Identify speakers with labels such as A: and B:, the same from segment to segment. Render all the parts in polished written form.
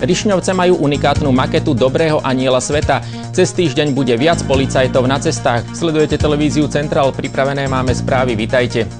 A: Rišňovce majú unikátnu maketu dobrého anjela sveta. Cez týždeň bude viac policajtov na cestách. Sledujete televíziu Centrál, pripravené máme správy, vitajte.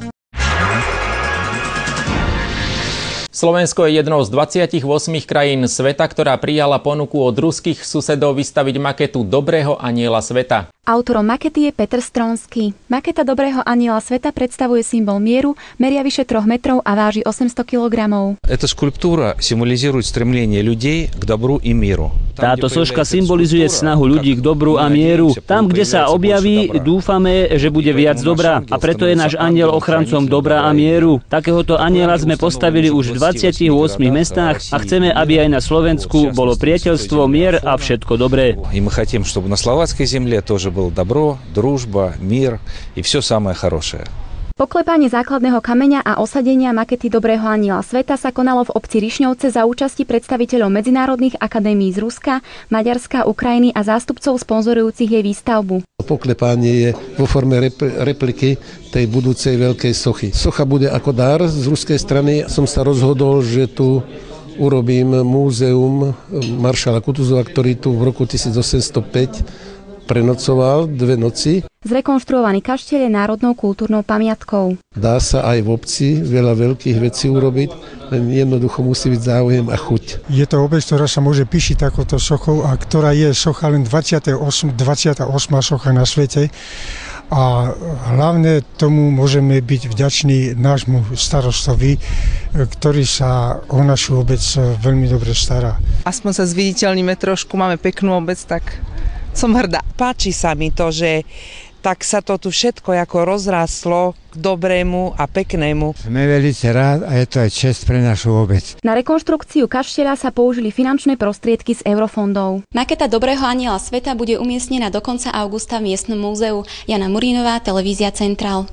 A: Slovensko je jednou z 28 krajín sveta, ktorá prijala ponuku od ruských susedov vystaviť maketu dobrého anjela sveta.
B: Autorom makety je Petr Stronský. Maketa dobrého anjela sveta predstavuje symbol mieru, meria vyše 3 metrov a váži 800 kg.
C: Эта скульптура символизирует стремление людей к добру и миру.
D: Táto soška symbolizuje snahu ľudí k dobru a mieru. Tam, kde sa objaví, dúfame, že bude viac dobra. A preto je náš anjel ochrancom dobra a mieru. Takéhoto anjela sme postavili už v 28 mestách a chceme, aby aj na Slovensku bolo priateľstvo, mier a všetko dobré.
C: И мы хотим, чтобы на словацкой земле тоже было добро, дружба, мир и все самое хорошее.
B: Poklepanie základného kameňa a osadenia makety dobrého anjela sveta sa konalo v obci Rišňovce za účasti predstaviteľov medzinárodných akadémií z Ruska, Maďarska, Ukrajiny a zástupcov sponzorujúcich jej výstavbu.
E: Poklepanie je vo forme repliky tej budúcej veľkej sochy. Socha bude ako dar z ruskej strany. Som sa rozhodol, že tu urobím múzeum maršala Kutuzova, ktorý tu v roku 1805 prenocoval 2 noci.
B: Zrekonštruovaný kaštieľ je národnou kultúrnou pamiatkou.
E: Dá sa aj v obci veľa veľkých vecí urobiť, len jednoducho musí byť záujem a chuť.
F: Je to obec, ktorá sa môže píšiť takouto sochou a ktorá je socha len 28. socha na svete. A hlavne tomu môžeme byť vďační nášmu starostovi, ktorý sa o našu obec veľmi dobre stará.
G: Aspoň sa zviditeľníme trošku, máme peknú obec, tak som hrdá. Páči sa mi to, že tak sa to tu všetko ako rozrástlo k dobrému a peknému.
H: Sme veľmi rád a je to aj čest pre našu obec.
B: Na rekonštrukciu kaštieľa sa použili finančné prostriedky z eurofondov. Maketa dobrého anjela sveta bude umiestnená do konca augusta v miestnom múzeu. Jana Murínová, televízia Centrál.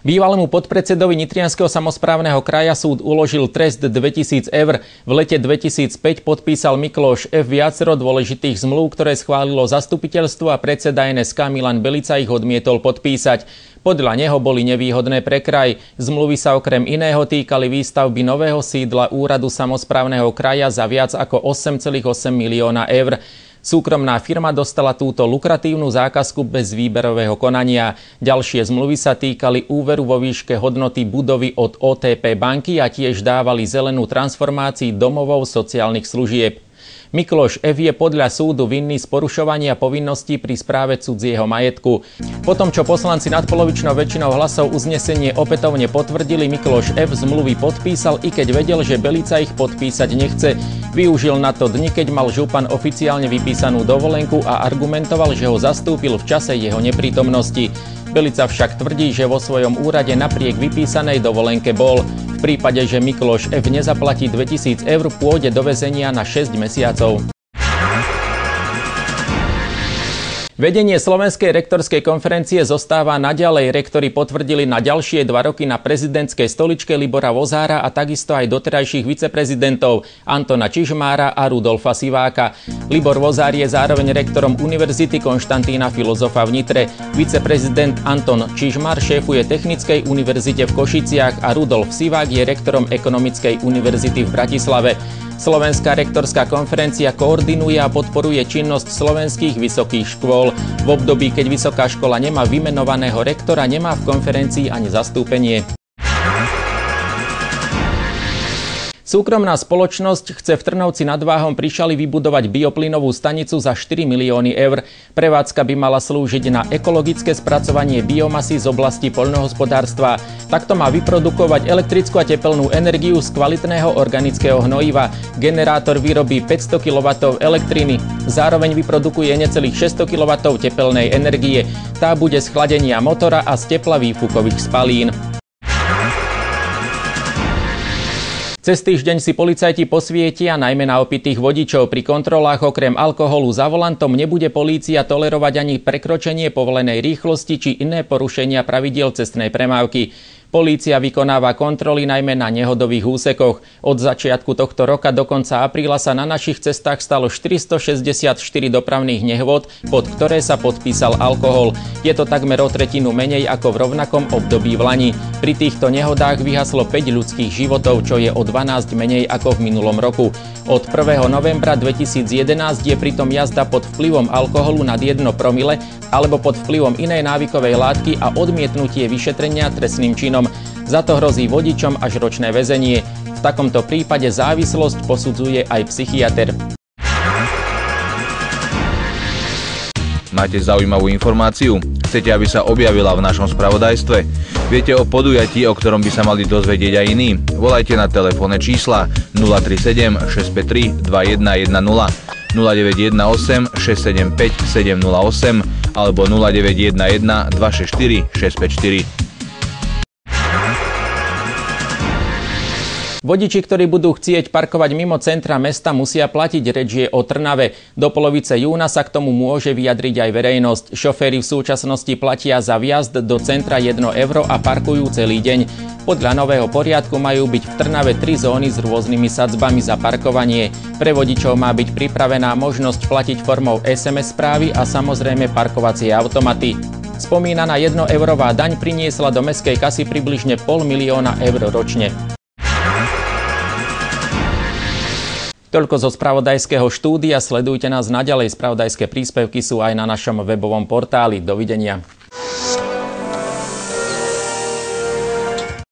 A: Bývalému podpredsedovi Nitrianskeho samosprávneho kraja súd uložil trest 2000 eur. V lete 2005 podpísal Mikloš F. viacero dôležitých zmluv, ktoré schválilo zastupiteľstvo a predseda NSK Milan Belica ich odmietol podpísať. Podľa neho boli nevýhodné pre kraj. Zmluvy sa okrem iného týkali výstavby nového sídla úradu samosprávneho kraja za viac ako 8,8 milióna eur. Súkromná firma dostala túto lukratívnu zákazku bez výberového konania. Ďalšie zmluvy sa týkali úveru vo výške hodnoty budovy od OTP banky a tiež dávali zelenú transformácii domovov sociálnych služieb. Mikloš F. je podľa súdu vinný z porušovania povinností pri správe cudzieho majetku. Potom, čo poslanci nadpolovičnou väčšinou hlasov uznesenie opätovne potvrdili, Mikloš F. zmluvy podpísal, i keď vedel, že Belica ich podpísať nechce. Využil na to dni, keď mal župan oficiálne vypísanú dovolenku a argumentoval, že ho zastúpil v čase jeho neprítomnosti. Belica však tvrdí, že vo svojom úrade napriek vypísanej dovolenke bol. V prípade, že Mikloš F. nezaplatí 2000 eur, pôjde do väzenia na 6 mesiacov. Vedenie Slovenskej rektorskej konferencie zostáva naďalej. Rektori potvrdili na ďalšie 2 roky na prezidentskej stoličke Libora Vozára a takisto aj doterajších viceprezidentov Antona Čižmára a Rudolfa Siváka. Libor Vozár je zároveň rektorom Univerzity Konštantína Filozofa v Nitre. Viceprezident Anton Čižmár šéfuje Technickej univerzite v Košiciach a Rudolf Sivák je rektorom Ekonomickej univerzity v Bratislave. Slovenská rektorská konferencia koordinuje a podporuje činnosť slovenských vysokých škôl. V období, keď vysoká škola nemá vymenovaného rektora, nemá v konferencii ani zastúpenie. Súkromná spoločnosť chce v Trnovci nad Váhom pri Šali vybudovať bioplynovú stanicu za 4 milióny eur. Prevádzka by mala slúžiť na ekologické spracovanie biomasy z oblasti poľnohospodárstva. Takto má vyprodukovať elektrickú a tepelnú energiu z kvalitného organického hnojiva. Generátor vyrobí 500 kW elektriny. Zároveň vyprodukuje necelých 600 kW tepelnej energie. Tá bude z chladenia motora a z tepla výfukových spalín. Cez týždeň si policajti posvietia najmä na opitých vodičov. Pri kontrolách okrem alkoholu za volantom nebude polícia tolerovať ani prekročenie povolenej rýchlosti či iné porušenia pravidiel cestnej premávky. Polícia vykonáva kontroly najmä na nehodových úsekoch. Od začiatku tohto roka do konca apríla sa na našich cestách stalo 464 dopravných nehôd, pod ktoré sa podpísal alkohol. Je to takmer o tretinu menej ako v rovnakom období v lani. Pri týchto nehodách vyhaslo 5 ľudských životov, čo je o 12 menej ako v minulom roku. Od 1. novembra 2011 je pritom jazda pod vplyvom alkoholu nad 1 promile alebo pod vplyvom inej návykovej látky a odmietnutie vyšetrenia trestným činom. Za to hrozí vodičom až ročné väzenie. V takomto prípade závislosť posudzuje aj psychiater.
I: Máte zaujímavú informáciu? Chcete, aby sa objavila v našom spravodajstve? Viete o podujatí, o ktorom by sa mali dozvedieť aj iní? Volajte na telefónne čísla 037 653 2110, 0918 675 708 alebo 0911 264 654.
A: Vodiči, ktorí budú chcieť parkovať mimo centra mesta, musia platiť. Reč je o Trnave. Do polovice júna sa k tomu môže vyjadriť aj verejnosť. Šoféri v súčasnosti platia za vjazd do centra 1 euro a parkujú celý deň. Podľa nového poriadku majú byť v Trnave 3 zóny s rôznymi sadzbami za parkovanie. Pre vodičov má byť pripravená možnosť platiť formou SMS správy a samozrejme parkovacie automaty. Spomínaná 1-eurová daň priniesla do mestskej kasy približne 500 000 eur ročne. Toľko zo spravodajského štúdia. Sledujte nás naďalej. Spravodajské príspevky sú aj na našom webovom portáli. Dovidenia.